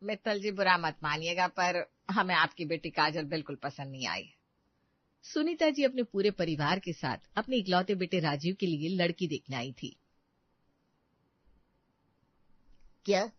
मित्तल जी बुरा मत मानिएगा, पर हमें आपकी बेटी काजल बिल्कुल पसंद नहीं आई। सुनीता जी अपने पूरे परिवार के साथ अपने इकलौते बेटे राजीव के लिए लड़की देखने आई थी। क्या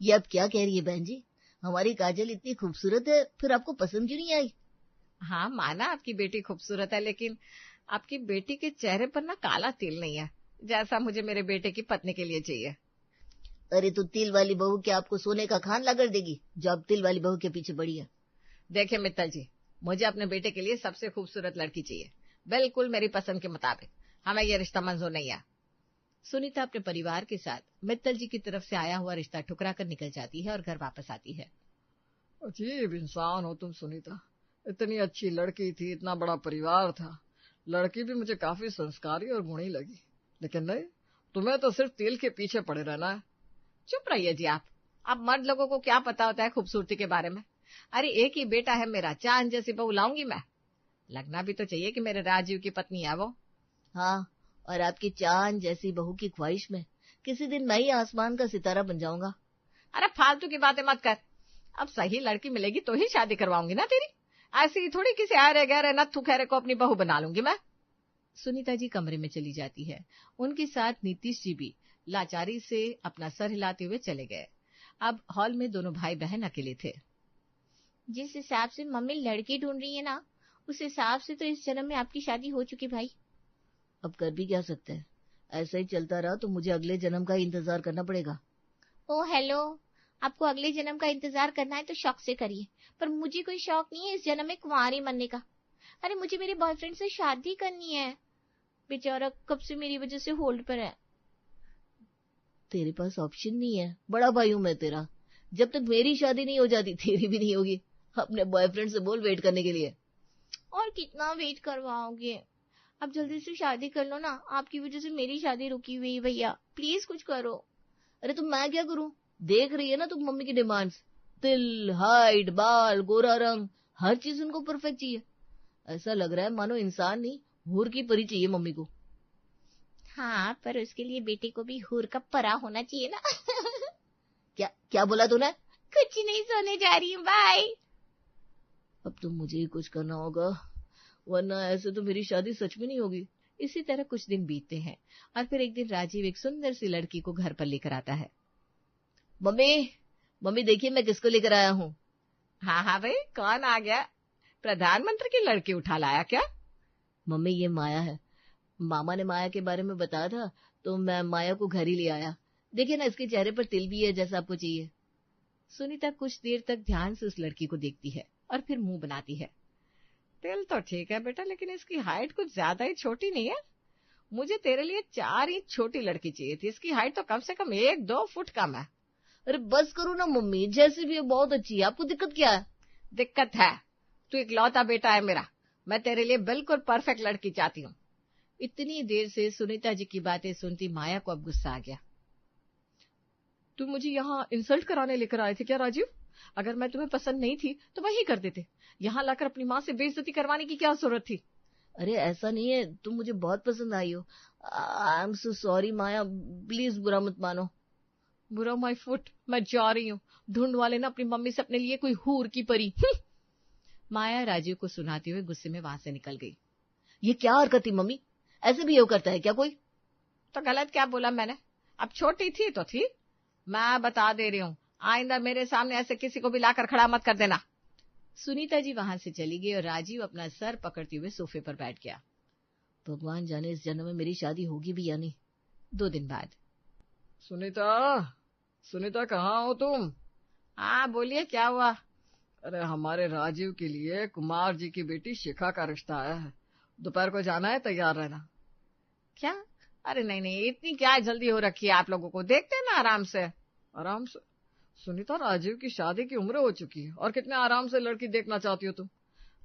ये अब क्या कह रही है बहन जी? हमारी काजल इतनी खूबसूरत है, फिर आपको पसंद क्यों नहीं आई? हाँ, माना आपकी बेटी खूबसूरत है, लेकिन आपकी बेटी के चेहरे पर ना काला तिल नहीं है, जैसा मुझे मेरे बेटे की पत्नी के लिए चाहिए। अरे तो तिल वाली बहू क्या आपको सोने का खान ला कर देगी, जो अब तिल वाली बहू के पीछे पड़ी है? देखिए मित्तल जी, मुझे अपने बेटे के लिए सबसे खूबसूरत लड़की चाहिए, बिल्कुल मेरी पसंद के मुताबिक। हमें यह रिश्ता मंजूर नहीं है। सुनीता अपने परिवार के साथ मित्तल जी की तरफ से आया हुआ रिश्ता ठुकरा कर निकल जाती है और घर वापस आती है। अजीब इंसान हो तुम सुनीता। इतनी अच्छी लड़की थी, इतना बड़ा परिवार था, लड़की भी मुझे काफी संस्कारी और गुणी लगी, लेकिन नहीं, तुम्हें तो सिर्फ तिल के पीछे पड़े रहना है। चुप रहिए जी आप। अब मर्द लोगों को क्या पता होता है खूबसूरती के बारे में। अरे एक ही बेटा है मेरा, चांद जैसी बहू लाऊंगी मैं? लगना भी तो चाहिए कि मेरे राजीव की पत्नी है वो। हाँ, और आपकी चांद जैसी बहू की ख्वाहिश में किसी दिन मैं ही आसमान का सितारा बन जाऊंगा। अरे फालतू की बातें मत कर। अब सही लड़की मिलेगी तो ही शादी करवाऊंगी ना तेरी। ऐसे ही थोड़ी किसी आरे गहरे नत्थु खैरे को अपनी बहू बना लूंगी मैं। सुनीता जी कमरे में चली जाती है। उनके साथ नीतीश जी भी लाचारी से अपना सर हिलाते हुए चले गए। अब हॉल में दोनों भाई बहन अकेले थे। जिस हिसाब से मम्मी लड़की ढूंढ रही है ना, उस हिसाब से तो इस जन्म में आपकी शादी हो चुकी भाई। अब कर भी क्या सकते हैं, ऐसा ही चलता रहा तो मुझे अगले जन्म का इंतजार करना पड़ेगा। ओ हेलो, आपको अगले जन्म का इंतजार करना है तो शौक से करिए, पर मुझे कोई शौक नहीं है इस जन्म में कुंवारी बनने का। अरे मुझे मेरे बॉयफ्रेंड से शादी करनी है, बेचारा कब से मेरी वजह से होल्ड पर है। तेरे पास ऑप्शन नहीं है, बड़ा भाई हूं मैं तेरा। जब तक मेरी शादी नहीं हो जाती तेरी भी नहीं होगी। अपने बॉयफ्रेंड से बोल वेट करने के लिए। और कितना वेट करवाओगे? अब जल्दी से शादी कर लो ना, आपकी वजह से मेरी शादी रुकी हुई है भैया, प्लीज कुछ करो। अरे तो मैं क्या करूं? देख रही है ना तुम मम्मी की डिमांड्स, तिल, हाइट, बाल, गोरा रंग, हर चीज उनको परफेक्ट चाहिए। ऐसा लग रहा है मानो इंसान नहीं हूर की परी चाहिए मम्मी को। हाँ, पर उसके लिए बेटे को भी हूर का परा होना चाहिए ना। क्या क्या बोला तूने? कुछ नहीं, सोने जा रही हूँ, बाय। अब तो मुझे ही कुछ करना होगा, वरना ऐसे तो मेरी शादी सच में नहीं होगी। इसी तरह कुछ दिन बीतते हैं और फिर एक दिन राजीव एक सुंदर सी लड़की को घर पर लेकर आता है। मम्मी, मम्मी देखिए मैं किसको लेकर आया हूँ। हाँ हाँ भाई, कौन आ गया? प्रधानमंत्री की लड़की उठा लाया क्या? मम्मी ये माया है। मामा ने माया के बारे में बताया था तो मैं माया को घर ही ले आया। देखिए ना, इसके चेहरे पर तिल भी है जैसा आपको चाहिए। सुनीता कुछ देर तक ध्यान से उस लड़की को देखती है और फिर मुंह बनाती है। तिल तो ठीक है बेटा, लेकिन इसकी हाइट कुछ ज्यादा ही छोटी नहीं है? मुझे तेरे लिए 4 इंच छोटी लड़की चाहिए थी, इसकी हाइट तो कम से कम 1-2 फुट कम है। अरे बस करो ना मम्मी, जैसे भी है बहुत अच्छी है, आपको दिक्कत क्या है? दिक्कत है, तू इकलौता बेटा है मेरा, मैं तेरे लिए बिल्कुल परफेक्ट लड़की चाहती हूँ। इतनी देर से सुनीता जी की बातें सुनती माया को अब गुस्सा आ गया। तुम मुझे यहाँ इंसल्ट कराने लेकर आए थे क्या राजीव? अगर मैं तुम्हें पसंद नहीं थी तो वही कर देते, यहाँ लाकर अपनी माँ से बेइज्जती करवाने की क्या जरूरत थी? अरे ऐसा नहीं है, तुम मुझे बहुत पसंद आई हो। I am so sorry Maya, please बुरा मत मानो। बुरा माई फुट, मैं जा रही हूँ। ढूंढ वाले ना अपनी मम्मी से अपने लिए कोई हूर की परी। माया राजीव को सुनाते हुए गुस्से में वहां से निकल गई। ये क्या हरकत थी मम्मी? ऐसे भी ये करता है क्या कोई? तो गलत क्या बोला मैंने? अब छोटी थी तो थी, मैं बता दे रही हूँ, आइंदा मेरे सामने ऐसे किसी को भी लाकर खड़ा मत कर देना। सुनीता जी वहां से चली गई और राजीव अपना सर पकड़ते हुए सोफे पर बैठ गया। भगवान जाने इस जन्म में मेरी शादी होगी भी या नहीं। 2 दिन बाद। सुनीता, सुनीता कहाँ हो तुम? हाँ बोलिए, क्या हुआ? अरे हमारे राजीव के लिए कुमार जी की बेटी शिखा का रिश्ता आया है, दोपहर को जाना है, तैयार रहना। क्या? अरे नहीं नहीं, इतनी क्या जल्दी हो रखी है आप लोगों को, देखते हैं ना आराम से। आराम से? सुनीता, राजीव की शादी की उम्र हो चुकी है और कितने आराम से लड़की देखना चाहती हो तुम?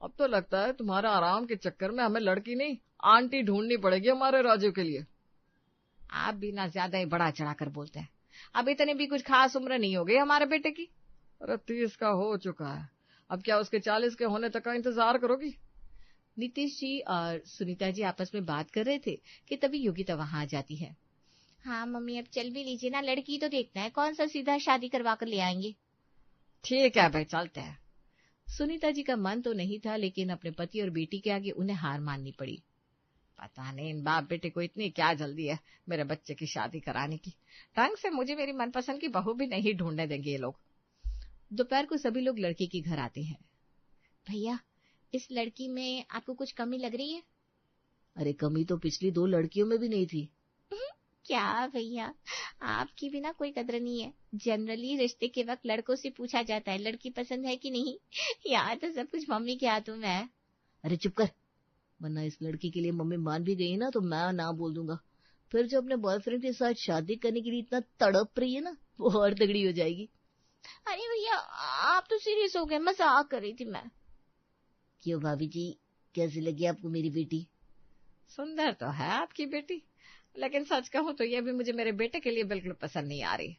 अब तो लगता है तुम्हारा आराम के चक्कर में हमें लड़की नहीं आंटी ढूंढनी पड़ेगी हमारे राजीव के लिए। आप भी ना ज्यादा ही बढ़ा चढ़ा कर बोलते हैं। अब इतनी भी कुछ खास उम्र नहीं हो गई हमारे बेटे की। अरे 30 का हो चुका है, अब क्या उसके 40 के होने तक का इंतजार करोगी? नीतीश जी और सुनीता जी आपस में बात कर रहे थे कि तभी योगिता वहां आ जाती है। हाँ मम्मी, अब चल भी लीजिए ना, लड़की तो देखना है, कौन सा सीधा शादी करवा कर ले आएंगे। ठीक है भाई, चलते हैं। सुनीता जी का मन तो नहीं था, लेकिन अपने पति और बेटी के आगे उन्हें हार माननी पड़ी। पता नहीं इन बाप बेटे को इतनी क्या जल्दी है मेरे बच्चे की शादी कराने की। ढंग से मुझे मेरी मनपसंद की बहू भी नहीं ढूंढने देंगे ये लोग। दोपहर को सभी लोग लड़के के घर आते हैं। भैया, इस लड़की में आपको कुछ कमी लग रही है? अरे कमी तो पिछली 2 लड़कियों में भी नहीं थी। क्या भैया, आपकी भी ना कोई कदर नहीं है। जनरली रिश्ते के वक्त लड़कों से पूछा जाता है लड़की पसंद है कि नहीं। यहाँ तो सब कुछ मम्मी के हाथों में है। अरे चुप कर, वरना इस लड़की के लिए मम्मी मान भी गई ना तो मैं ना बोल दूंगा। फिर जो अपने बॉयफ्रेंड के साथ शादी करने के लिए इतना तड़प रही है ना, वो और तगड़ी हो जाएगी। अरे भैया, आप तो सीरियस हो गए, मजाक कर रही थी मैं। क्यों भाभी जी, कैसी लगी आपको मेरी बेटी? सुंदर तो है आपकी बेटी, लेकिन सच कहूं तो ये भी मुझे मेरे बेटे के लिए बिल्कुल पसंद नहीं आ रही।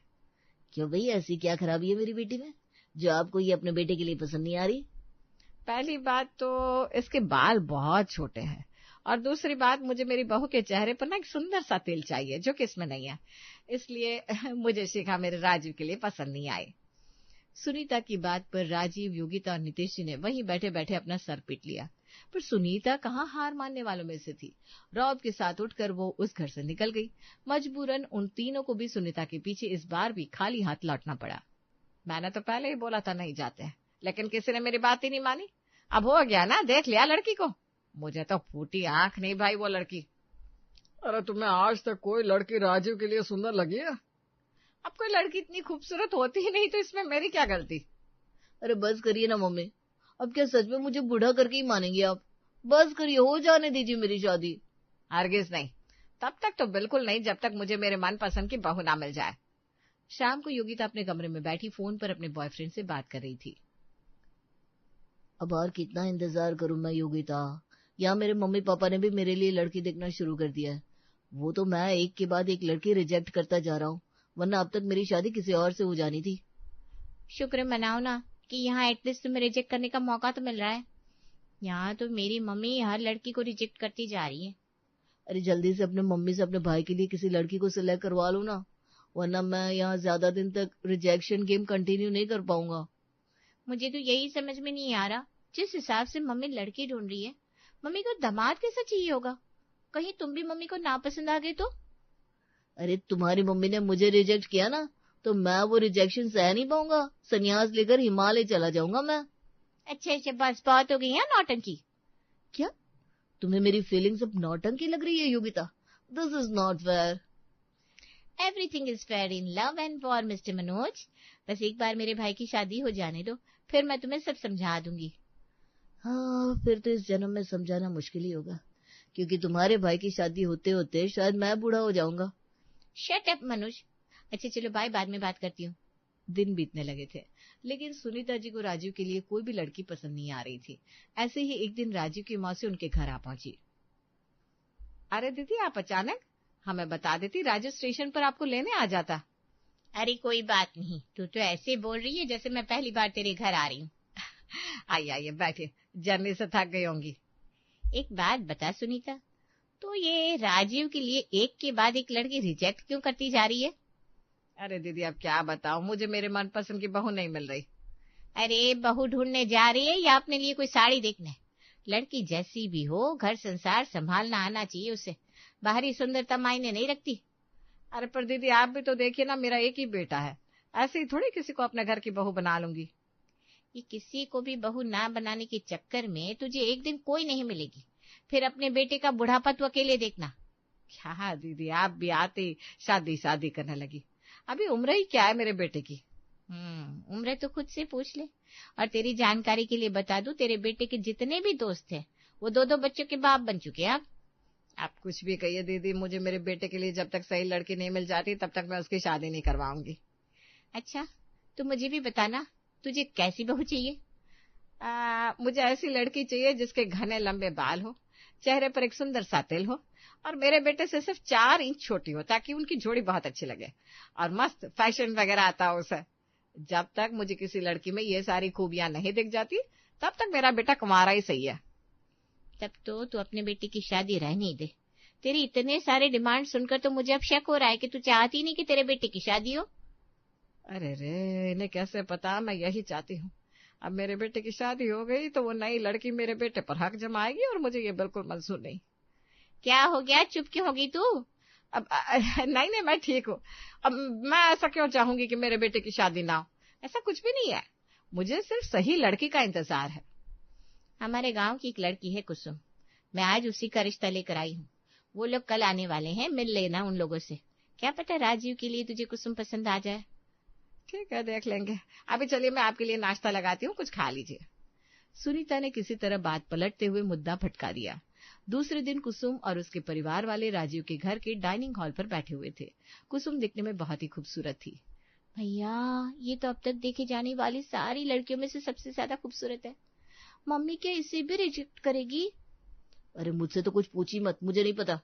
क्यों भाई, ऐसी क्या खराबी है मेरी बेटी में जो आपको ये अपने बेटे के लिए पसंद नहीं आ रही? पहली बात तो इसके बाल बहुत छोटे हैं, और दूसरी बात मुझे मेरी बहू के चेहरे पर ना एक सुंदर सा तिल चाहिए जो कि इसमें नहीं है। इसलिए मुझे शिखा मेरे राजीव के लिए पसंद नहीं आई। सुनीता की बात पर राजीव, योगिता और नीतीश जी ने वहीं बैठे बैठे अपना सर पीट लिया। पर सुनीता कहाँ हार मानने वालों में से थी। रौब के साथ उठकर वो उस घर से निकल गई। मजबूरन उन तीनों को भी सुनीता के पीछे इस बार भी खाली हाथ लौटना पड़ा। मैंने तो पहले ही बोला था नहीं जाते हैं, लेकिन किसी ने मेरी बात ही नहीं मानी। अब हो गया ना, देख लिया लड़की को। मुझे तो फूटी आंख नहीं भाई वो लड़की। अरे तुम्हें आज तक कोई लड़की राजीव के लिए सुंदर लगी है? अब कोई लड़की इतनी खूबसूरत होती ही नहीं तो इसमें मेरी क्या गलती। अरे बस करिए ना मम्मी, अब क्या सच में मुझे बूढ़ा करके ही मानेंगे आप? बस करिए, हो जाने दीजिए मेरी शादी। हरगिज नहीं, तब तक तो बिल्कुल नहीं जब तक मुझे मेरे मनपसंद की बहू ना मिल जाए। शाम को योगिता अपने कमरे में बैठी फोन पर अपने बॉयफ्रेंड से बात कर रही थी। अब और कितना इंतजार करूं मैं योगिता? यहाँ मेरे मम्मी पापा ने भी मेरे लिए लड़की देखना शुरू कर दिया है। वो तो मैं एक के बाद एक लड़की रिजेक्ट करता जा रहा हूँ, वरना अब तक मेरी शादी किसी और से हो जानी थी। शुक्र मनाओ ना कि यहाँ एटलीस्ट तुम्हें रिजेक्ट करने का मौका तो मिल रहा है। यहाँ तो मेरी मम्मी हर लड़की को रिजेक्ट करती जा रही है। अरे जल्दी से अपने मम्मी से अपने भाई के लिए किसी लड़की को सिलेक्ट करवा लो ना, वरना मैं यहाँ ज्यादा दिन तक रिजेक्शन गेम कंटिन्यू नहीं कर पाऊंगा। मुझे तो यही समझ में नहीं आ रहा, जिस हिसाब से मम्मी लड़की ढूंढ रही है, मम्मी को दामाद कैसा चाहिए होगा? कहीं तुम भी मम्मी को नापसंद आ गई तो? अरे तुम्हारी मम्मी ने मुझे रिजेक्ट किया ना, तो मैं वो रिजेक्शन सह नहीं पाऊंगा। संन्यास लेकर हिमालय चला जाऊंगा मैं। अच्छा अच्छा, बस बहुत हो गई है नौटंकी। क्या तुम्हें मेरी फीलिंग्स अब नौटंकी लग रही है Yogita? This is not fair. Everything is fair in love and war mister Manoj. बस एक बार मेरे भाई की शादी हो जाने दो, फिर मैं तुम्हें सब समझा दूंगी। हाँ, फिर तो इस जन्म में समझाना मुश्किल ही होगा, क्योंकि तुम्हारे भाई की शादी होते होते शायद मैं बूढ़ा हो जाऊंगा। Shut up Manoj. अच्छा चलो बाय, बाद में बात करती हूँ। दिन बीतने लगे थे, लेकिन सुनीता जी को राजीव के लिए कोई भी लड़की पसंद नहीं आ रही थी। ऐसे ही एक दिन राजीव की मौसी उनके घर आ पहुंची। अरे दीदी, आप अचानक? हमें बता देती, राजू स्टेशन पर आपको लेने आ जाता। अरे कोई बात नहीं, तू तो ऐसे बोल रही है जैसे मैं पहली बार तेरे घर आ रही हूँ। आइए आइए बैठिए, जर्नी से थक गई होंगी। एक बात बता सुनीता, तो ये राजीव के लिए एक के बाद एक लड़की रिजेक्ट क्यों करती जा रही है? अरे दीदी अब क्या बताऊं, मुझे मेरे मनपसंद की बहू नहीं मिल रही। अरे बहू ढूंढने जा रही है या अपने लिए कोई साड़ी देखने? लड़की जैसी भी हो, घर संसार संभालना आना चाहिए उसे। बाहरी सुंदरता मायने नहीं रखती। अरे पर दीदी आप भी तो देखिए ना, मेरा एक ही बेटा है, ऐसे ही थोड़ी किसी को अपने घर की बहू बना लूंगी। ये किसी को भी बहू ना बनाने के चक्कर में तुझे एक दिन कोई नहीं मिलेगी, फिर अपने बेटे का बुढ़ापा तू अकेले देखना। क्या दीदी, आप भी आते शादी शादी करने लगी। अभी उम्र ही क्या है मेरे बेटे की। उम्र तो खुद से पूछ ले। और तेरी जानकारी के लिए बता दूं, तेरे बेटे के जितने भी दोस्त हैं वो 2-2 बच्चों के बाप बन चुके हैं। आप कुछ भी कहिए दीदी, मुझे मेरे बेटे के लिए जब तक सही लड़की नहीं मिल जाती तब तक मैं उसकी शादी नहीं करवाऊंगी। अच्छा, तो मुझे भी बताना, तुझे कैसी बहू चाहिए? मुझे ऐसी लड़की चाहिए जिसके घने लंबे बाल हो, चेहरे पर एक सुंदर सा तिल हो, और मेरे बेटे से सिर्फ 4 इंच छोटी हो, ताकि उनकी जोड़ी बहुत अच्छी लगे, और मस्त फैशन वगैरह आता हो उसे। जब तक मुझे किसी लड़की में ये सारी खूबियां नहीं दिख जाती तब तक मेरा बेटा कुंवारा ही सही है। तब तो तू अपने बेटे की शादी रहने दे। तेरी इतने सारे डिमांड सुनकर तो मुझे अब शक हो रहा है कि तू चाहती नहीं कि तेरे बेटे की शादी हो। अरे रे, इन्हें कैसे पता मैं यही चाहती हूँ। अब मेरे बेटे की शादी हो गई तो वो नई लड़की मेरे बेटे पर हक जमाएगी और मुझे ये बिल्कुल मंजूर नहीं। क्या हो गया, चुप क्यों होगी तू? अब नहीं मैं ठीक हूँ। अब मैं ऐसा क्यों चाहूंगी कि मेरे बेटे की शादी ना हो? ऐसा कुछ भी नहीं है, मुझे सिर्फ सही लड़की का इंतजार है। हमारे गांव की एक लड़की है कुसुम, मैं आज उसी का रिश्ता लेकर आई हूँ। वो लोग कल आने वाले हैं, मिल लेना उन लोगों से। क्या पता राजीव के लिए तुझे कुसुम पसंद आ जाए। ठीक है, देख लेंगे। अभी चलिए मैं आपके लिए नाश्ता लगाती हूँ, कुछ खा लीजिए। सुनीता ने किसी तरह बात पलटते हुए मुद्दा भटका दिया। दूसरे दिन कुसुम और उसके परिवार वाले राजीव के घर के डाइनिंग हॉल पर बैठे हुए थे। कुसुम दिखने में बहुत ही खूबसूरत थी। भैया, ये तो अब तक देखे जाने वाली सारी लड़कियों में से सबसे ज्यादा खूबसूरत है। मम्मी क्या इसे भी रिजेक्ट करेगी? अरे मुझसे तो कुछ पूछी मत, मुझे नहीं पता।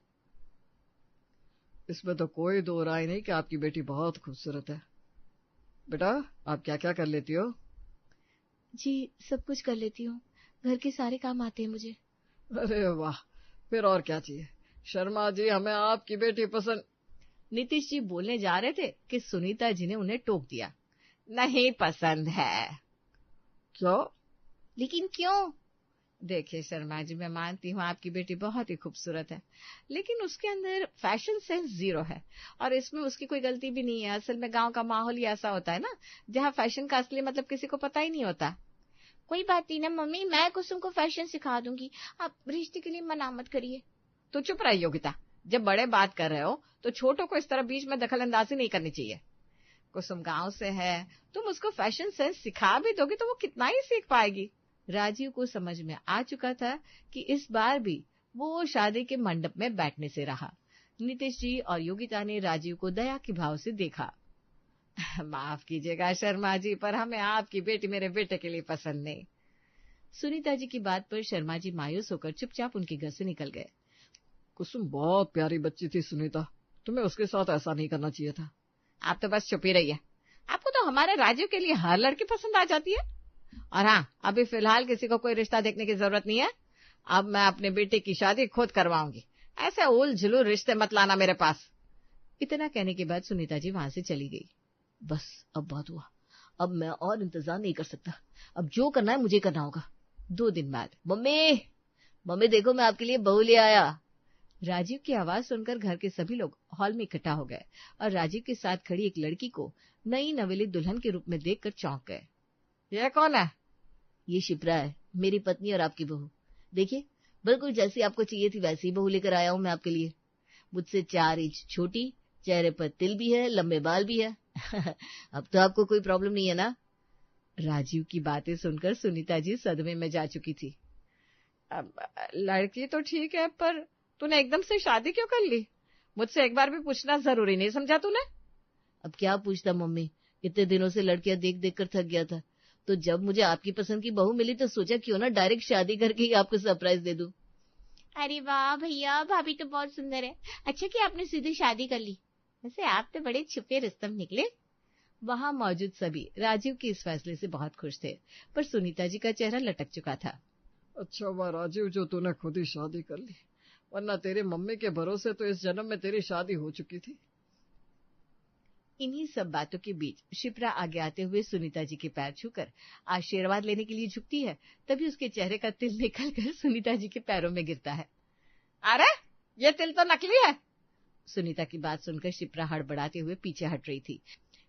इसमें तो कोई दो राय नहीं कि आपकी बेटी बहुत खूबसूरत है। बेटा, आप क्या क्या कर लेती हो? जी, सब कुछ कर लेती हूँ, घर के सारे काम आते हैं मुझे। अरे वाह, फिर और क्या चाहिए। शर्मा जी, हमें आपकी बेटी पसंद। नीतीश जी बोलने जा रहे थे कि सुनीता जी ने उन्हें टोक दिया। नहीं पसंद है। क्यों? लेकिन क्यों? देखिए शर्मा जी, मैं मानती हूँ आपकी बेटी बहुत ही खूबसूरत है, लेकिन उसके अंदर फैशन सेंस जीरो है। और इसमें उसकी कोई गलती भी नहीं है। असल में गांव का माहौल ही ऐसा होता है ना, जहाँ फैशन का असली मतलब किसी को पता ही नहीं होता। कोई बात नहीं ना मम्मी, मैं कुसुम को फैशन सिखा दूंगी, आप रिश्ते के लिए मना मत करिए। तो चुप रही योगिता, जब बड़े बात कर रहे हो तो छोटों को इस तरह बीच में दखल अंदाजी नहीं करनी चाहिए। कुसुम गांव से है, तुम उसको फैशन सेंस सिखा भी दोगे तो वो कितना ही सीख पाएगी। राजीव को समझ में आ चुका था कि इस बार भी वो शादी के मंडप में बैठने से रहा। नीतीश जी और योगिता ने राजीव को दया के भाव से देखा। माफ कीजिएगा शर्मा जी, पर हमें आपकी बेटी मेरे बेटे के लिए पसंद नहीं। सुनीता जी की बात पर शर्मा जी मायूस होकर चुपचाप उनके घर से निकल गए। कुसुम बहुत प्यारी बच्ची थी सुनीता, तुम्हें उसके साथ ऐसा नहीं करना चाहिए था। आप तो बस चुप ही रहिए। आपको तो हमारे राजीव के लिए हर लड़की पसंद आ जाती है। और हाँ, अभी फिलहाल किसी को कोई रिश्ता देखने की जरूरत नहीं है। अब मैं अपने बेटे की शादी खुद करवाऊंगी। ऐसे उल झुलू रिश्ते मत लाना मेरे पास। इतना कहने के बाद सुनीता जी वहां से चली गई। बस अब बात हुआ, अब मैं और इंतजार नहीं कर सकता। अब जो करना है मुझे करना होगा। 2 दिन बाद मम्मी, मम्मी देखो मैं आपके लिए बहू ले आया। राजीव की आवाज सुनकर घर के सभी लोग हॉल में इकट्ठा हो गए और राजीव के साथ खड़ी एक लड़की को नई नवेली दुल्हन के रूप में देखकर चौंक गए। ये कौन है? ये शिप्रा है, मेरी पत्नी और आपकी बहू। देखिए, बिल्कुल जैसी आपको चाहिए थी वैसी बहू लेकर आया हूँ मैं आपके लिए। मुझसे 4 इंच छोटी, चेहरे पर तिल भी है, लंबे बाल भी है। अब तो आपको कोई प्रॉब्लम नहीं है ना? राजीव की बातें सुनकर सुनीता जी सदमे में जा चुकी थी। अब लड़की तो ठीक है, पर तूने एकदम से शादी क्यों कर ली? मुझसे एक बार भी पूछना जरूरी नहीं समझा तूने? अब क्या पूछता मम्मी, इतने दिनों से लड़कियां देख देख कर थक गया था। तो जब मुझे आपकी पसंद की बहू मिली तो सोचा क्यों ना डायरेक्ट शादी करके ही आपको सरप्राइज दे दूं। अरे वाह भैया, भाभी तो बहुत सुंदर है। अच्छा कि आपने सीधे शादी कर ली। वैसे आप तो बड़े छुपे रुस्तम निकले। वहां मौजूद सभी राजीव के इस फैसले से बहुत खुश थे, पर सुनीता जी का चेहरा लटक चुका था। अच्छा हुआ राजीव जो तूने खुद ही शादी कर ली, वरना तेरी मम्मी के भरोसे तो इस जन्म में तेरी शादी हो चुकी थी। इन्हीं सब बातों के बीच शिप्रा आगे आते हुए सुनीता जी के पैर छूकर आशीर्वाद लेने के लिए झुकती है। तभी उसके चेहरे का तिल निकलकर सुनीता जी के पैरों में गिरता है। अरे, ये तिल तो नकली है। सुनीता की बात सुनकर शिप्रा हड़बड़ाते हुए पीछे हट रही थी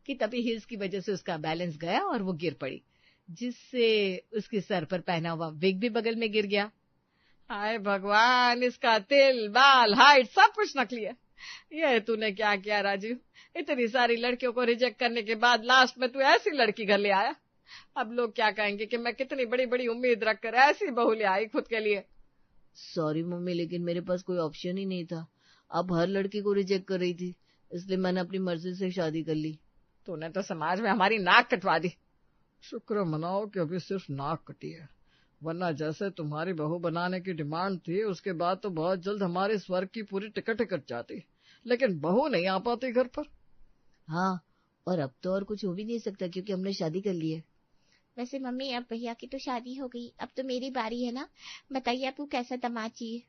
कि तभी हिल्स की वजह से उसका बैलेंस गया और वो गिर पड़ी, जिससे उसके सर पर पहना हुआ विग भी बगल में गिर गया। हाय भगवान, इसका तिल, बाल, हाइट सब कुछ नकली है। ये तूने क्या किया राजीव? इतनी सारी लड़कियों को रिजेक्ट करने के बाद लास्ट में तू ऐसी लड़की घर ले आया। अब लोग क्या कहेंगे कि मैं कितनी बड़ी बड़ी उम्मीद रखकर ऐसी बहू ले आई खुद के लिए। सॉरी मम्मी, लेकिन मेरे पास कोई ऑप्शन ही नहीं था। अब हर लड़की को रिजेक्ट कर रही थी, इसलिए मैंने अपनी मर्जी से शादी कर ली। तूने तो समाज में हमारी नाक कटवा दी। शुक्र मनाओ कि अभी सिर्फ नाक कटी है, वरना जैसे तुम्हारी बहू बनाने की डिमांड थी उसके बाद तो बहुत जल्द हमारे स्वर्ग की पूरी टिकट कट जाती, लेकिन बहू नहीं आ पाती घर पर। हाँ, और अब तो और कुछ हो भी नहीं सकता क्योंकि हमने शादी कर ली है। वैसे मम्मी, अब भैया की तो शादी हो गई, अब तो मेरी बारी है ना। बताइए आपको कैसा दामाद चाहिए?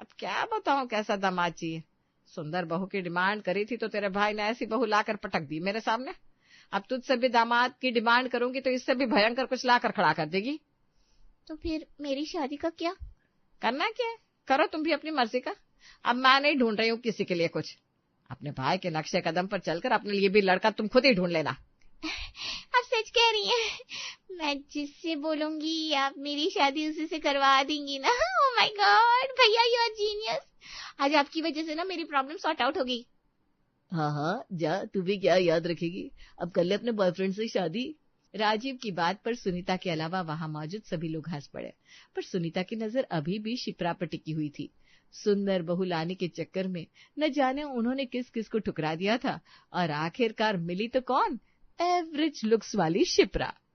अब क्या बताऊं कैसा दामाद चाहिए। सुंदर बहू की डिमांड करी थी तो तेरे भाई ने ऐसी बहू लाकर पटक दी मेरे सामने। अब तुझसे भी दामाद की डिमांड करूंगी तो इससे भी भयंकर कुछ लाकर खड़ा कर देगी। तो फिर मेरी शादी का क्या? करना क्या है, करो तुम भी अपनी मर्जी का। अब मैं नहीं ढूंढ रही हूँ किसी के लिए कुछ। अपने भाई के नक्शे कदम पर चलकर अपने लिए भी लड़का तुम खुद ही ढूंढ लेना। आप सच कह रही हैं? मैं जिससे बोलूंगी आप मेरी शादी उसी से करवा देंगी ना? ओह माय गॉड भैया, यू आर जीनियस। आज आपकी वजह से ना मेरी प्रॉब्लम सॉर्ट आउट होगी। हाँ हाँ, जा, तू भी क्या याद रखेगी, अब कर ले अपने बॉयफ्रेंड से शादी। राजीव की बात पर सुनीता के अलावा वहां मौजूद सभी लोग हंस पड़े, पर सुनीता की नजर अभी भी शिप्रा पर टिकी हुई थी। सुंदर बहू लाने के चक्कर में न जाने उन्होंने किस किस को ठुकरा दिया था, और आखिरकार मिली तो कौन? एवरेज लुक्स वाली शिप्रा।